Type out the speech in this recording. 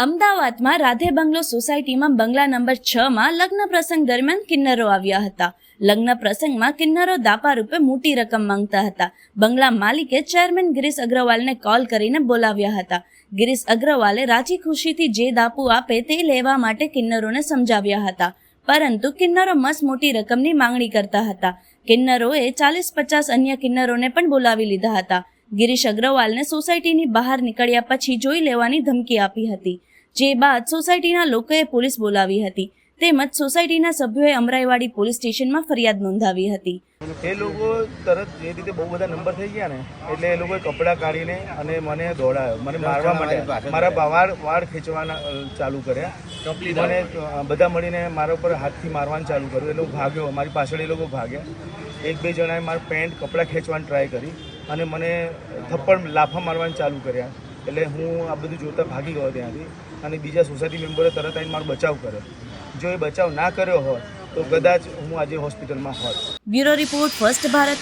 અમદાવાદમાં રાધે બંગલો સોસાયટીમાં બંગલા નંબર 6માં લગ્ન પ્રસંગ દરમિયાન કિન્નરો આવ્યા હતા. લગ્ન પ્રસંગમાં કિન્નરો દાપા રૂપે મોટી રકમ માંગતા હતા. બંગલા માલિકે ચેરમેન ગિરીશ અગ્રવાલને કોલ કરીને બોલાવ્યા હતા. ગિરીશ અગ્રવાલે રાજી ખુશીથી જે દાપુ આપે તે લેવા માટે કિન્નરોને સમજાવ્યા હતા, પરંતુ કિન્નરો મસ્ત મોટી રકમની માંગણી કરતા હતા. કિન્નરોએ 40-50 અન્ય કિન્નરોને પણ બોલાવી લીધા હતા. ગિરીશ અગ્રવાલને સોસાયટીની બહાર નીકળ્યા પછી જોઈ લેવાની ધમકી આપી હતી, જે બાદ સોસાયટીના લોકોએ પોલીસ બોલાવી હતી. તેમજ સોસાયટીના સભ્યોએ અમરાઈવાડી પોલીસ સ્ટેશનમાં ફરિયાદ નોંધાવી હતી. એ લોકો તરત જે રીતે બહુ બધા નંબર થઈ ગયા ને, એટલે એ લોકોએ કપડાં કાઢીને અને મને દોડાયો, મને મારવા માટે મારા વાળ ખેંચવાના ચાલુ કર્યા. મને બધા મળીને મારા ઉપર હાથથી મારવાનું ચાલુ કર્યું. એ લોકો ભાગ્યો, મારી પાછળ એ લોકો ભાગ્યા. 1-2 જણાએ મારું પેન્ટ કપડાં ખેંચવાની ટ્રાય કરી અને મને થપ્પડ લાફા મારવાનું ચાલુ કર્યા. એટલે હું આ બધું જોતા ભાગી ગયો ત્યાંથી, અને બીજા સોસાયટી મેમ્બરે તરત આવીને મારો બચાવ કર્યો. જો એ બચાવ ના કર્યો હોત તો કદાચ હું આજે હોસ્પિટલમાં હોત. Bureau report, first Bharat.